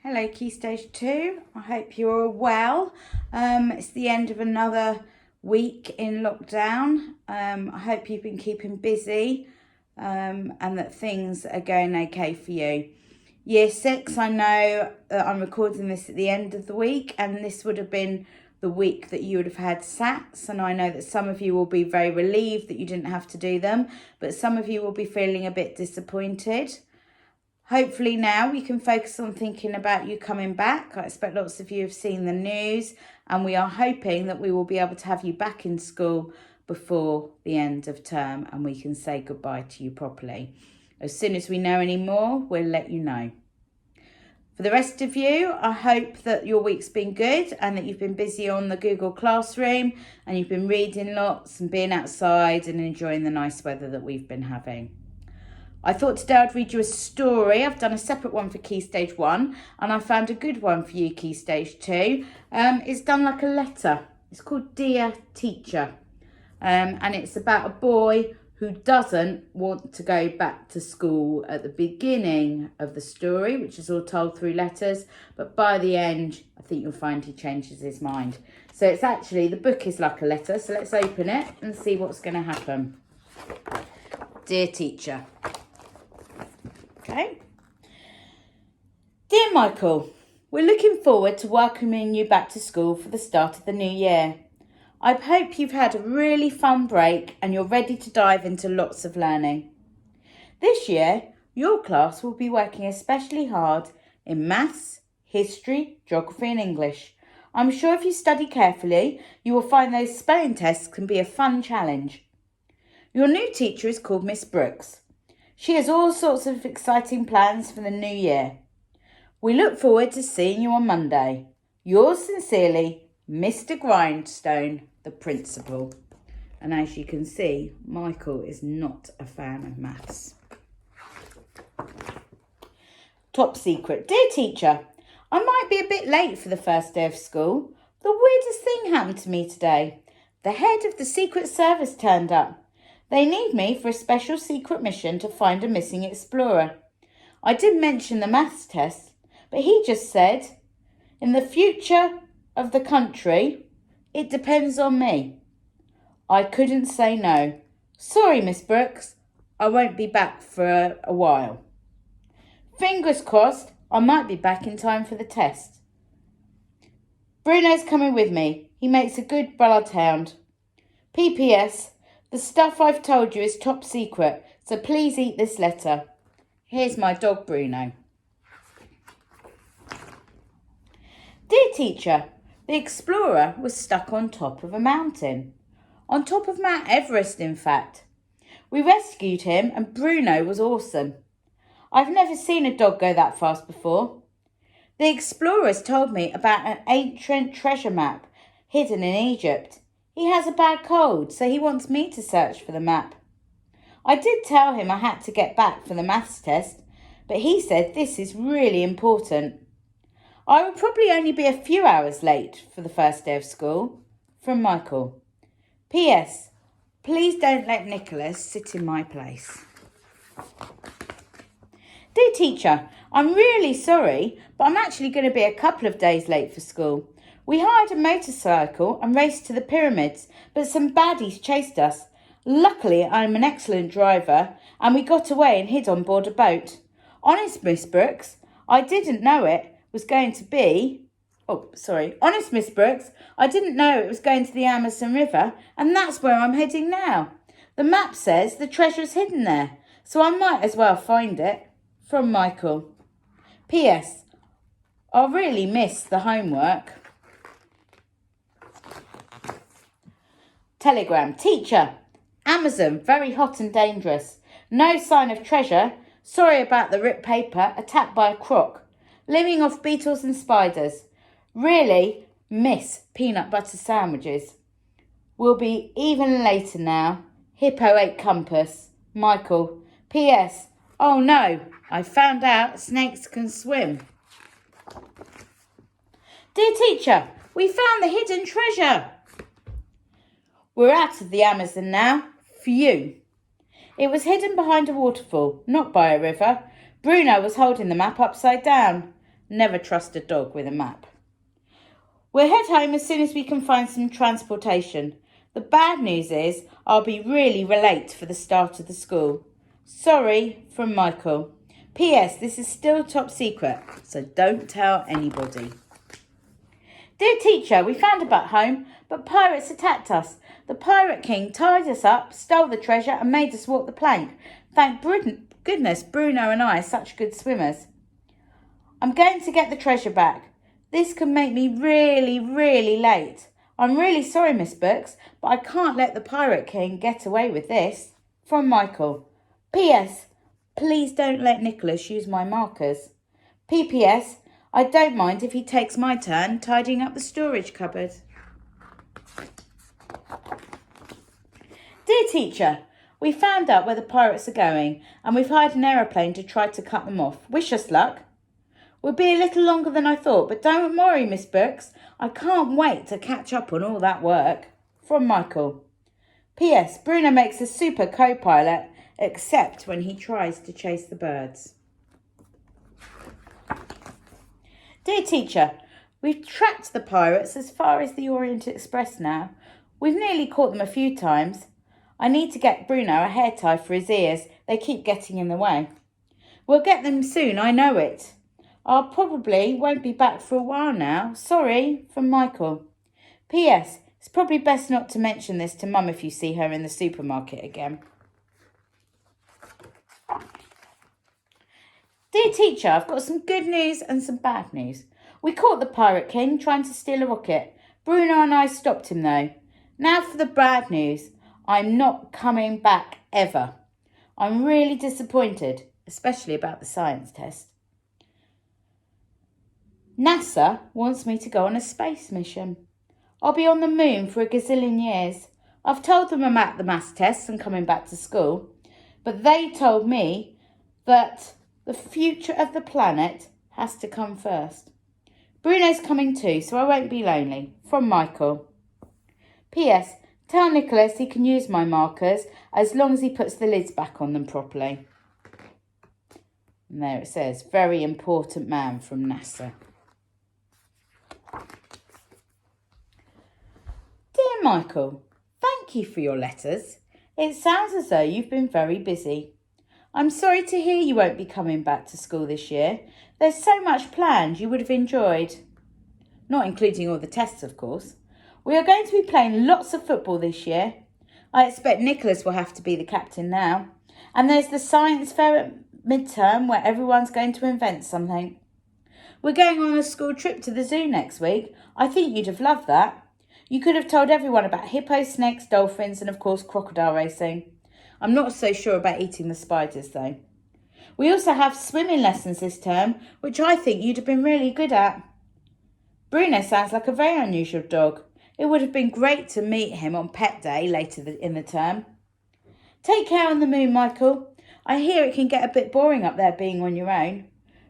Hello Ks2, I hope you're all well. It's the end of another week in lockdown. I hope you've been keeping busy and that things are going okay for you. Year 6, I know that I'm recording this at the end of the week and this would have been the week that you would have had SATs, and I know that some of you will be very relieved that you didn't have to do them, but some of you will be feeling a bit disappointed. Hopefully now we can focus on thinking about you coming back. I expect lots of you have seen the news and we are hoping that we will be able to have you back in school before the end of term and we can say goodbye to you properly. As soon as we know any more, we'll let you know. For the rest of you, I hope that your week's been good and that you've been busy on the Google Classroom and you've been reading lots and being outside and enjoying the nice weather that we've been having. I thought today I'd read you a story. I've done a separate one for Key Stage 1 and I found a good one for you, Key Stage 2. It's done like a letter. It's called Dear Teacher. And it's about a boy who doesn't want to go back to school at the beginning of the story, which is all told through letters. But by the end, I think you'll find he changes his mind. So it's actually, the book is like a letter. So let's open it and see what's going to happen. Dear Teacher. Okay. Dear Michael, we're looking forward to welcoming you back to school for the start of the new year. I hope you've had a really fun break and you're ready to dive into lots of learning. This year, your class will be working especially hard in maths, history, geography and English. I'm sure if you study carefully, you will find those spelling tests can be a fun challenge. Your new teacher is called Miss Brooks. She has all sorts of exciting plans for the new year. We look forward to seeing you on Monday. Yours sincerely, Mr. Grindstone, the principal. And as you can see, Michael is not a fan of maths. Top secret. Dear teacher, I might be a bit late for the first day of school. The weirdest thing happened to me today. The head of the Secret Service turned up. They need me for a special secret mission to find a missing explorer. I did mention the maths test, but he just said, in the future of the country, it depends on me. I couldn't say no. Sorry, Miss Brooks, I won't be back for a while. Fingers crossed, I might be back in time for the test. Bruno's coming with me. He makes a good bloodhound. PPS, the stuff I've told you is top secret, so please eat this letter. Here's my dog Bruno. Dear teacher, the explorer was stuck on top of a mountain. On top of Mount Everest, in fact. We rescued him and Bruno was awesome. I've never seen a dog go that fast before. The explorers told me about an ancient treasure map hidden in Egypt. He has a bad cold, so he wants me to search for the map. I did tell him I had to get back for the maths test, but he said this is really important. I will probably only be a few hours late for the first day of school. From Michael. P.S. Please don't let Nicholas sit in my place. Dear teacher, I'm really sorry, but I'm actually going to be a couple of days late for school. We hired a motorcycle and raced to the pyramids, but some baddies chased us. Luckily, I'm an excellent driver and we got away and hid on board a boat. Honest, Miss Brooks, I didn't know it was going to be... Honest, Miss Brooks, I didn't know it was going to the Amazon River and that's where I'm heading now. The map says the treasure's hidden there, so I might as well find it. From Michael. P.S. I'll really miss the homework. Telegram. Teacher, Amazon, very hot and dangerous. No sign of treasure. Sorry about the ripped paper. Attacked by a croc. Living off beetles and spiders. Really miss peanut butter sandwiches. Will be even later now. Hippo ate compass. Michael. P.S. Oh no, I found out snakes can swim. Dear teacher, we found the hidden treasure. We're out of the Amazon now. Phew. It was hidden behind a waterfall, not by a river. Bruno was holding the map upside down. Never trust a dog with a map. We'll head home as soon as we can find some transportation. The bad news is I'll be really late for the start of the school. Sorry, from Michael. P.S. This is still top secret, so don't tell anybody. Dear teacher, we found a butt home, but pirates attacked us. The Pirate King tied us up, stole the treasure and made us walk the plank. Thank goodness Bruno and I are such good swimmers. I'm going to get the treasure back. This can make me really, really late. I'm really sorry, Miss Brooks, but I can't let the Pirate King get away with this. From Michael. P.S. Please don't let Nicholas use my markers. P.P.S. I don't mind if he takes my turn tidying up the storage cupboard. Dear teacher, we found out where the pirates are going and we've hired an aeroplane to try to cut them off. Wish us luck. We'll be a little longer than I thought, but don't worry, Miss Brooks. I can't wait to catch up on all that work. From Michael. P.S. Bruno makes a super co-pilot, except when he tries to chase the birds. Dear teacher, we've tracked the pirates as far as the Orient Express now. We've nearly caught them a few times. I need to get Bruno a hair tie for his ears. They keep getting in the way. We'll get them soon, I know it. I probably won't be back for a while now. Sorry, from Michael. P.S. It's probably best not to mention this to Mum if you see her in the supermarket again. Dear teacher, I've got some good news and some bad news. We caught the Pirate King trying to steal a rocket. Bruno and I stopped him though. Now for the bad news. I'm not coming back ever. I'm really disappointed, especially about the science test. NASA wants me to go on a space mission. I'll be on the moon for a gazillion years. I've told them about the maths tests and coming back to school, but they told me that the future of the planet has to come first. Bruno's coming too, so I won't be lonely. From Michael. P.S. Tell Nicholas he can use my markers as long as he puts the lids back on them properly. And there it says, very important man from NASA. Dear Michael, thank you for your letters. It sounds as though you've been very busy. I'm sorry to hear you won't be coming back to school this year. There's so much planned you would have enjoyed. Not including all the tests, of course. We are going to be playing lots of football this year. I expect Nicholas will have to be the captain now. And there's the science fair at midterm where everyone's going to invent something. We're going on a school trip to the zoo next week. I think you'd have loved that. You could have told everyone about hippos, snakes, dolphins and of course crocodile racing. I'm not so sure about eating the spiders though. We also have swimming lessons this term, which I think you'd have been really good at. Bruno sounds like a very unusual dog. It would have been great to meet him on pet day later in the term. Take care on the moon, Michael. I hear it can get a bit boring up there being on your own.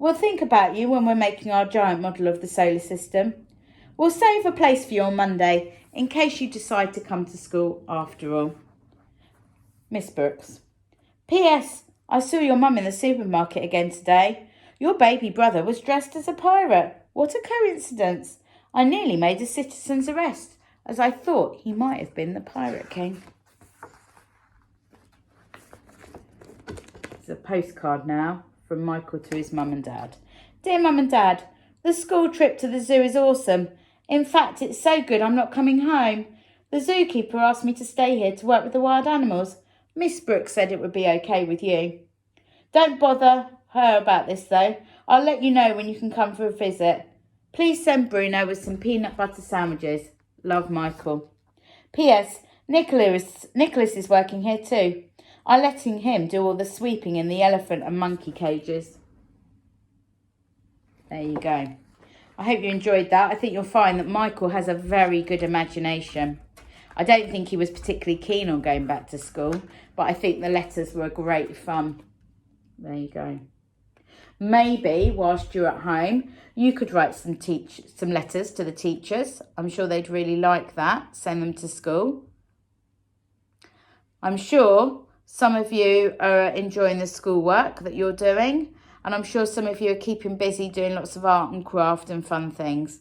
We'll think about you when we're making our giant model of the solar system. We'll save a place for you on Monday in case you decide to come to school after all. Miss Brooks. P.S. I saw your mum in the supermarket again today. Your baby brother was dressed as a pirate. What a coincidence. I nearly made a citizen's arrest as I thought he might have been the Pirate King. It's a postcard now from Michael to his mum and dad. Dear Mum and Dad, the school trip to the zoo is awesome. In fact, it's so good I'm not coming home. The zookeeper asked me to stay here to work with the wild animals. Miss Brooks said it would be okay with you. Don't bother her about this though. I'll let you know when you can come for a visit. Please send Bruno with some peanut butter sandwiches. Love, Michael. P.S. Nicholas is working here too. I'm letting him do all the sweeping in the elephant and monkey cages. There you go. I hope you enjoyed that. I think you'll find that Michael has a very good imagination. I don't think he was particularly keen on going back to school, but I think the letters were great fun. There you go. Maybe whilst you're at home, you could write some letters to the teachers. I'm sure they'd really like that. Send them to school. I'm sure some of you are enjoying the schoolwork that you're doing. And I'm sure some of you are keeping busy doing lots of art and craft and fun things.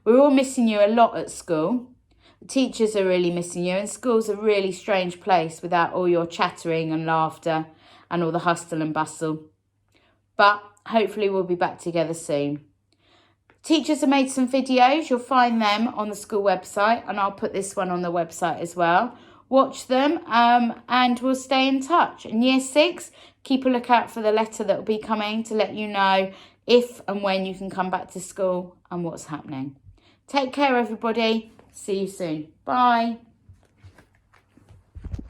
We're all missing you a lot at school. The teachers are really missing you, and school's a really strange place without all your chattering and laughter and all the hustle and bustle. But hopefully we'll be back together soon. Teachers have made some videos. You'll find them on the school website, and I'll put this one on the website as well. Watch them and we'll stay in touch. And Year 6, keep a lookout for the letter that will be coming to let you know if and when you can come back to school and what's happening. Take care, everybody. See you soon. Bye.